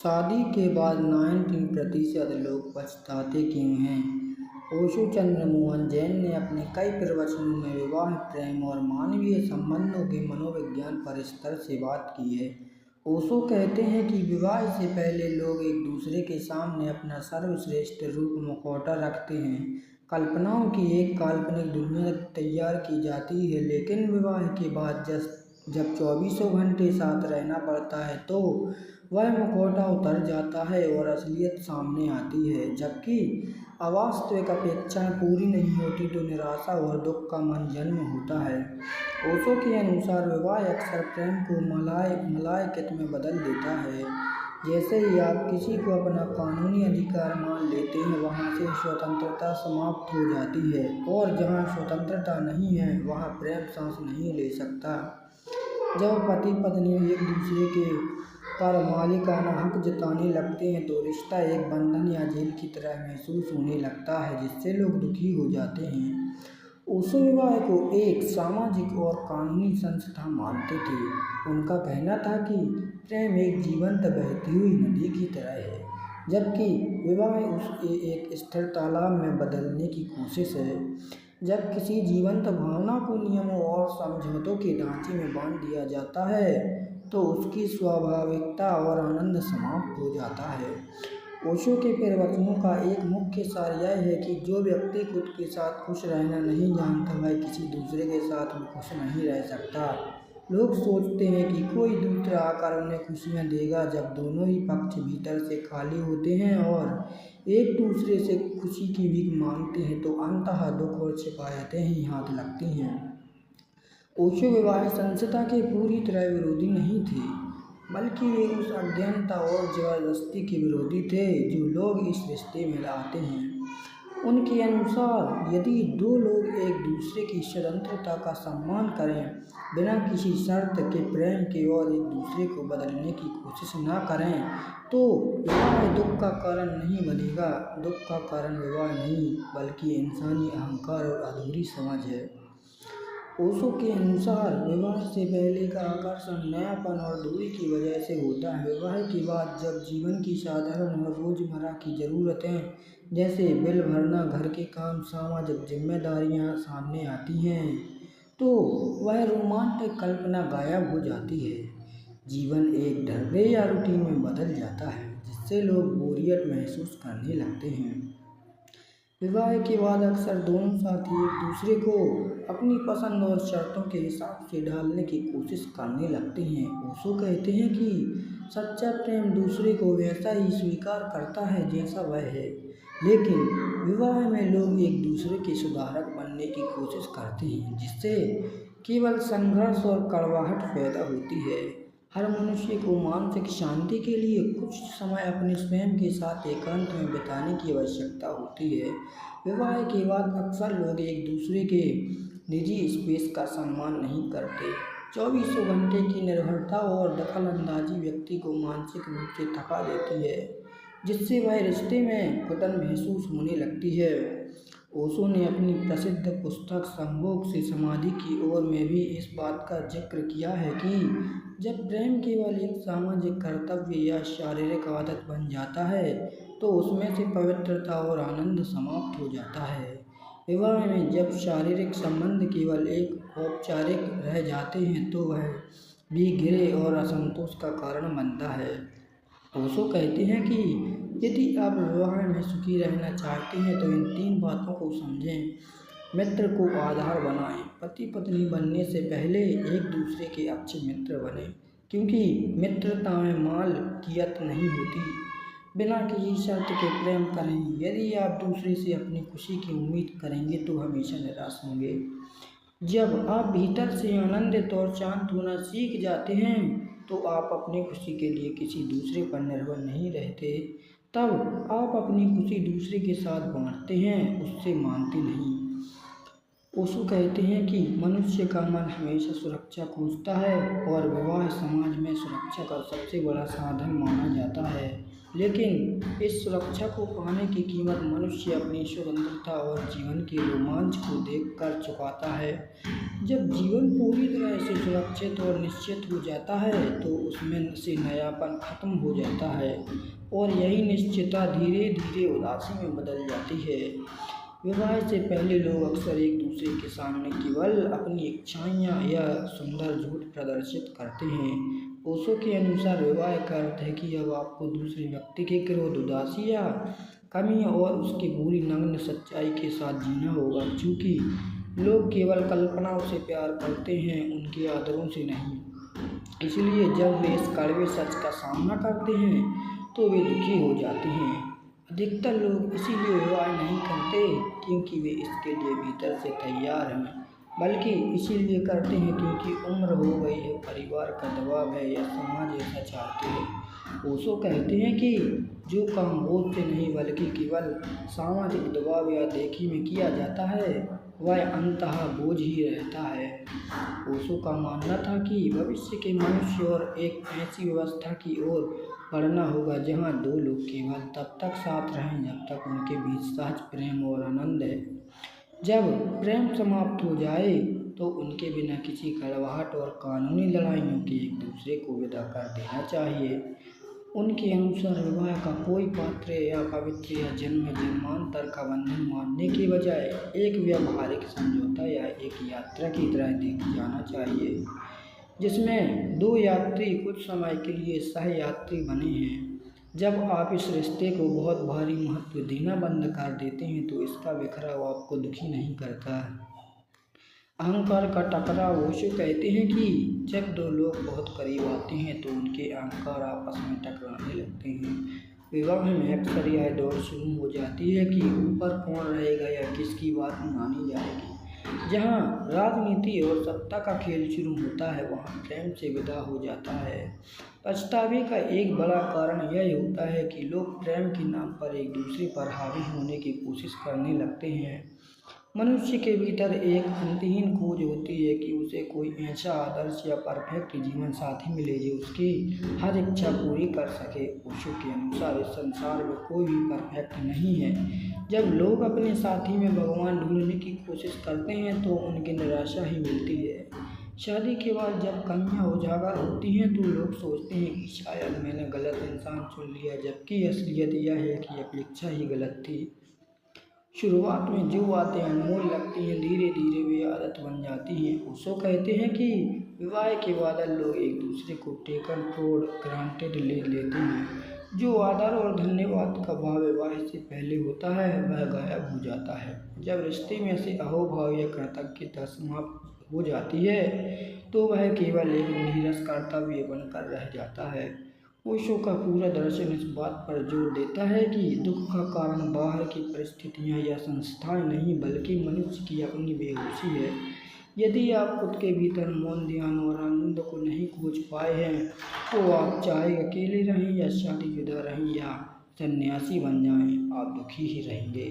शादी के बाद 90% लोग पछताते क्यों हैं? ओशो चंद्रमोहन जैन ने अपने कई प्रवचनों में विवाह, प्रेम और मानवीय संबंधों के मनोविज्ञान पर विस्तार से बात की है। ओशो कहते हैं कि विवाह से पहले लोग एक दूसरे के सामने अपना सर्वश्रेष्ठ रूप मुखौटा रखते हैं। कल्पनाओं की एक काल्पनिक दुनिया तैयार की जाती है, लेकिन विवाह के बाद जब 24 घंटे साथ रहना पड़ता है तो वह मुखौटा उतर जाता है और असलियत सामने आती है। जबकि अवास्तविक अपेक्षाएं पूरी नहीं होती तो निराशा और दुख का मन जन्म होता है। ओशो के अनुसार विवाह अक्सर प्रेम को मलाइकत में बदल देता है। जैसे ही आप किसी को अपना कानूनी अधिकार मान लेते हैं, वहाँ से स्वतंत्रता समाप्त हो जाती है, और जहाँ स्वतंत्रता नहीं है वहाँ प्रेम सांस नहीं ले सकता। जब पति पत्नी एक दूसरे के पर मालिकाना हक जताने लगते हैं तो रिश्ता एक बंधन या जेल की तरह महसूस होने लगता है, जिससे लोग दुखी हो जाते हैं। ओशो विवाह को एक सामाजिक और कानूनी संस्था मानते थे। उनका कहना था कि प्रेम एक जीवंत बहती हुई नदी की तरह है, जबकि विवाह उसे एक स्थिर तालाब में बदलने की कोशिश है। जब किसी जीवंत भावना को नियमों और समझौतों के ढांचे में बांध दिया जाता है तो उसकी स्वाभाविकता और आनंद समाप्त हो जाता है। ओशो के प्रवचनों का एक मुख्य सार यह है कि जो व्यक्ति खुद के साथ खुश रहना नहीं जानता, वह किसी दूसरे के साथ भी खुश नहीं रह सकता। लोग सोचते हैं कि कोई दूसरा आकर उन्हें खुशियाँ देगा, जब दोनों ही पक्ष भीतर से खाली होते हैं और एक दूसरे से खुशी की भीख मांगते हैं तो अंततः दुख और शिकायतें ही हाथ लगती हैं। ओशो विवाह संस्था के पूरी तरह विरोधी नहीं थे, बल्कि वे उस अज्ञानता और जबरदस्ती के विरोधी थे जो लोग इस रिश्ते में लाते हैं। उनके अनुसार यदि दो लोग एक दूसरे की स्वतंत्रता का सम्मान करें, बिना किसी शर्त के प्रेम के और एक दूसरे को बदलने की कोशिश न करें, तो विवाह दुख का कारण नहीं बनेगा। दुख का कारण विवाह नहीं, बल्कि इंसानी अहंकार और अधूरी समझ है। ओशो के अनुसार विवाह से पहले का आकर्षण नयापन और दूरी की वजह से होता है। विवाह के बाद जब जीवन की साधारण और रोजमर्रा की ज़रूरतें जैसे बिल भरना, घर के काम, सामाजिक जिम्मेदारियां सामने आती हैं तो वह रोमांटिक कल्पना गायब हो जाती है। जीवन एक ढर्रे या रूटीन में बदल जाता है, जिससे लोग बोरियत महसूस करने लगते हैं। विवाह के बाद अक्सर दोनों साथी एक दूसरे को अपनी पसंद और शर्तों के हिसाब से ढालने की कोशिश करने लगते हैं। ओशो कहते हैं कि सच्चा प्रेम दूसरे को वैसा ही स्वीकार करता है जैसा वह है, लेकिन विवाह में लोग एक दूसरे के सुधारक बनने की कोशिश करते हैं, जिससे केवल संघर्ष और कड़वाहट पैदा होती है। हर मनुष्य को मानसिक शांति के लिए कुछ समय अपने स्वयं के साथ एकांत में बिताने की आवश्यकता होती है। विवाह के बाद अक्सर लोग एक दूसरे के निजी स्पेस का सम्मान नहीं करते। 24 घंटे की निर्भरता और दखल अंदाजी व्यक्ति को मानसिक रूप से थका देती है, जिससे वह रिश्ते में घुटन महसूस होने लगती है। ओशो ने अपनी प्रसिद्ध पुस्तक संभोग से समाधि की ओर में भी इस बात का जिक्र किया है कि जब प्रेम केवल एक सामाजिक कर्तव्य या शारीरिक आदत बन जाता है तो उसमें से पवित्रता और आनंद समाप्त हो जाता है। विवाह में जब शारीरिक संबंध केवल एक औपचारिक रह जाते हैं तो वह भी गिरे और असंतोष का कारण बनता है। ओशो कहते हैं कि यदि आप विवाह में सुखी रहना चाहते हैं तो इन 3 बातों को समझें। मित्र को आधार बनाएं। पति पत्नी बनने से पहले एक दूसरे के अच्छे मित्र बने, क्योंकि मित्रता में मालकियत नहीं होती। बिना किसी शर्त के प्रेम करें। यदि आप दूसरे से अपनी खुशी की उम्मीद करेंगे तो हमेशा निराश होंगे। जब आप भीतर से आनंदित और शांत होना सीख जाते हैं तो आप अपनी खुशी के लिए किसी दूसरे पर निर्भर नहीं रहते। तब आप अपनी खुशी दूसरे के साथ बांटते हैं, उससे मांगते नहीं। ओशो कहते हैं कि मनुष्य का मन हमेशा सुरक्षा खोजता है और विवाह समाज में सुरक्षा का सबसे बड़ा साधन माना जाता है। लेकिन इस सुरक्षा को पाने की कीमत मनुष्य अपनी स्वतंत्रता और जीवन के रोमांच को देखकर चुकाता है। जब जीवन पूरी तरह से सुरक्षित और निश्चित हो जाता है तो उसमें से नयापन खत्म हो जाता है और यही निश्चितता धीरे धीरे उदासी में बदल जाती है। विवाह से पहले लोग अक्सर एक दूसरे के सामने केवल अपनी इच्छाएं या सुंदर झूठ प्रदर्शित करते हैं। ओशो के अनुसार विवाह का अर्थ है कि अब आपको दूसरे व्यक्ति के क्रोध, उदासी या कमी और उसकी पूरी नग्न सच्चाई के साथ जीना होगा। क्योंकि लोग केवल कल्पनाओं से प्यार करते हैं, उनके आदरों से नहीं। इसलिए जब वे इस कड़वे सच का सामना करते हैं तो वे दुखी हो जाते हैं। अधिकतर लोग इसीलिए विवाह नहीं करते क्योंकि वे इसके लिए भीतर से तैयार हैं, बल्कि इसीलिए करते हैं क्योंकि उम्र हो गई है, परिवार का दबाव है या समाज ऐसा चाहते हैं। ओशो कहते हैं कि जो काम बोझ से नहीं बल्कि केवल सामाजिक दबाव या देखी में किया जाता है वह अंततः बोझ ही रहता है। ओशो का मानना था कि भविष्य के मनुष्य और एक ऐसी व्यवस्था की ओर बढ़ना होगा जहां दो लोग केवल तब तक साथ रहें जब तक उनके बीच सहज प्रेम और आनंद है। जब प्रेम समाप्त हो जाए तो उनके बिना किसी कड़वाहट और कानूनी लड़ाइयों के एक दूसरे को विदा कर देना चाहिए। उनके अनुसार विवाह का कोई पात्र या पवित्र या जन्म जन्मांतर का बंधन मानने के बजाय एक व्यावहारिक समझौता या एक यात्रा की तरह देखा जाना चाहिए, जिसमें दो यात्री कुछ समय के लिए सह यात्री बने हैं। जब आप इस रिश्ते को बहुत भारी महत्व देना बंद कर देते हैं तो इसका बिखराव आपको दुखी नहीं करता। अहंकार का टकराव। ओशो कहते हैं कि जब दो लोग बहुत करीब आते हैं तो उनके अहंकार आपस में टकराने लगते हैं। विवाह में अक्सर यह दौड़ शुरू हो जाती है कि ऊपर कौन रहेगा या किसकी बात मानी जाएगी। जहाँ राजनीति और सत्ता का खेल शुरू होता है वहाँ प्रेम से विदा हो जाता है। पछतावे का एक बड़ा कारण यह होता है कि लोग प्रेम के नाम पर एक दूसरे पर हावी होने की कोशिश करने लगते हैं। मनुष्य के भीतर एक अंतहीन खोज होती है कि उसे कोई ऐसा आदर्श या परफेक्ट जीवन साथी मिले जो उसकी हर इच्छा पूरी कर सके। ओशो के अनुसार इस संसार में कोई भी परफेक्ट नहीं है। जब लोग अपने साथी में भगवान ढूंढने की कोशिश करते हैं तो उनकी निराशा ही मिलती है। शादी के बाद जब कमियां उजागर होती हैं तो लोग सोचते हैं कि शायद मैंने गलत इंसान चुन लिया, जबकि असलियत यह है कि अपेक्षा ही गलत थी। शुरुआत में जो बातें अनमोल लगती हैं धीरे धीरे वे आदत बन जाती हैं। ओशो कहते हैं कि विवाह के बाद लोग एक दूसरे को टेकन फॉर ग्रांटेड ले लेते हैं। जो आदर और धन्यवाद का भाव विवाह से पहले होता है वह गायब हो जाता है। जब रिश्ते में से अहोभाव या कृतज्ञता समाप्त हो जाती है तो वह केवल एक नीरस कर्तव्य बनकर रह जाता है। ओशो का पूरा दर्शन इस बात पर जोर देता है कि दुख का कारण बाहर की परिस्थितियां या संस्थाएं नहीं बल्कि मनुष्य की अपनी बेहोशी है। यदि आप खुद के भीतर मौन, ध्यान और आनंद को नहीं खोज पाए हैं तो आप चाहे अकेले रहें या शादीशुदा रहें या सन्यासी बन जाएं, आप दुखी ही रहेंगे।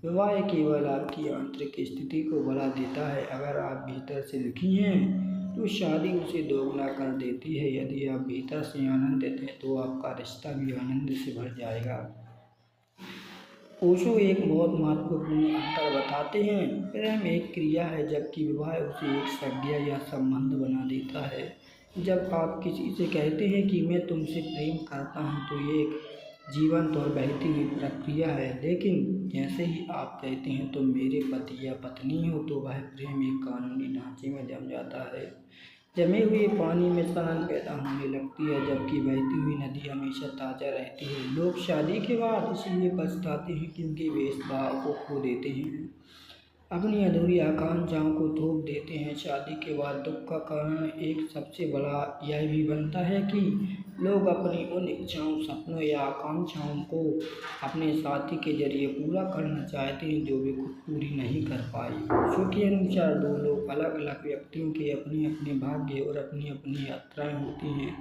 विवाह केवल आपकी आंतरिक स्थिति को बढ़ा देता है। अगर आप भीतर से दुखी हैं तो शादी उसे दोगुना कर देती है। यदि आप भीतर से आनंदित हैं तो आपका रिश्ता भी आनंद से भर जाएगा। ओशो एक बहुत महत्वपूर्ण अंतर बताते हैं। प्रेम एक क्रिया है जबकि विवाह उसे एक संज्ञा या संबंध बना देता है। जब आप किसी से कहते हैं कि मैं तुमसे प्रेम करता हूँ तो ये एक जीवंत और बहती हुई प्रक्रिया है, लेकिन जैसे ही आप कहते हैं तुम मेरे पति या पत्नी हो तो वह प्रेम एक कानूनी ढांचे में जम जाता है। जमे हुए पानी में सनन पैदा होने लगती है जबकि बहती हुई नदी हमेशा ताज़ा रहती है। लोग शादी के बाद इसलिए पछताते हैं क्योंकि वे इस भाव को खो देते हैं, अपनी अधूरी आकांक्षाओं को थोप देते हैं। शादी के बाद दुख का कारण एक सबसे बड़ा यह भी बनता है कि लोग अपनी उन इच्छाओं, सपनों या आकांक्षाओं को अपने साथी के जरिए पूरा करना चाहते हैं जो वे खुद पूरी नहीं कर पाए। क्योंकि अनुसार दो लोग अलग अलग व्यक्तियों के अपने अपने भाग्य और अपनी अपनी यात्राएं होती हैं।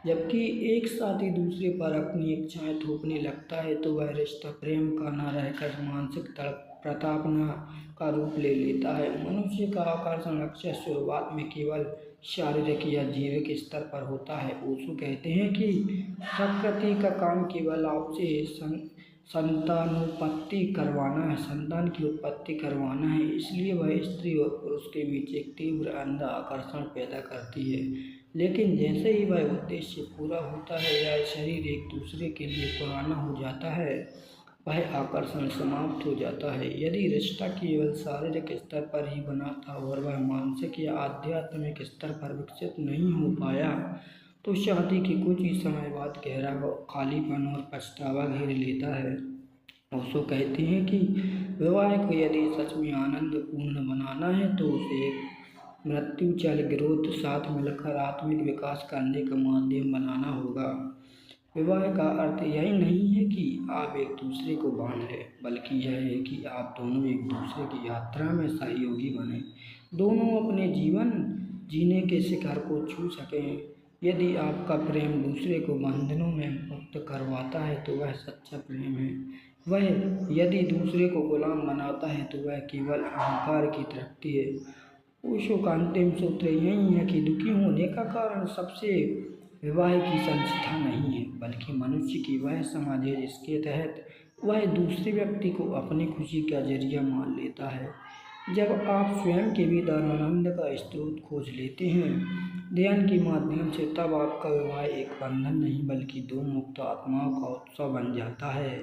जबकि एक साथी दूसरे पर अपनी इच्छाएं थोपने लगता है तो वह रिश्ता प्रेम का न रहकर मानसिक प्रताड़ना का रूप ले लेता है। मनुष्य का आकर्षण अक्सर शुरुआत में केवल शारीरिक या जैविक स्तर पर होता है। ओशो कहते हैं कि प्रकृति का काम केवल आपसे संतान की उत्पत्ति करवाना है, इसलिए वह स्त्री और पुरुष के बीच एक तीव्र अंधा आकर्षण पैदा करती है। लेकिन जैसे ही वह उद्देश्य पूरा होता है या शरीर एक दूसरे के लिए पुराना हो जाता है, वह आकर्षण समाप्त हो जाता है। यदि रिश्ता केवल शारीरिक स्तर पर ही बना था और वह मानसिक या आध्यात्मिक स्तर पर विकसित नहीं हो पाया, तो शादी के कुछ ही समय बाद गहरा खालीपन और पछतावा घेर लेता है। ओशो कहते हैं कि विवाह को यदि सच में आनंदपूर्ण बनाना है तो उसे एक मृत्यु चल ग्रोथ साथ मिलकर आत्मिक विकास करने का माध्यम बनाना होगा। विवाह का अर्थ यही नहीं है कि आप एक दूसरे को बांध लें, बल्कि यह है कि आप दोनों एक दूसरे की यात्रा में सहयोगी बने, दोनों अपने जीवन जीने के शिखर को छू सकें। यदि आपका प्रेम दूसरे को बंधनों में मुक्त करवाता है तो वह सच्चा प्रेम है। वह यदि दूसरे को गुलाम बनाता है तो वह केवल अहंकार की तृप्ति है। ओशो का अंतिम सूत्र यही है कि दुखी होने का कारण सबसे विवाह की संस्था नहीं है, बल्कि मनुष्य की वह समझ है जिसके तहत वह दूसरे व्यक्ति को अपनी खुशी का जरिया मान लेता है। जब आप स्वयं के भीतर आनंद का स्रोत खोज लेते हैं ध्यान के माध्यम से, तब आपका विवाह एक बंधन नहीं बल्कि दो मुक्त आत्माओं का उत्सव बन जाता है।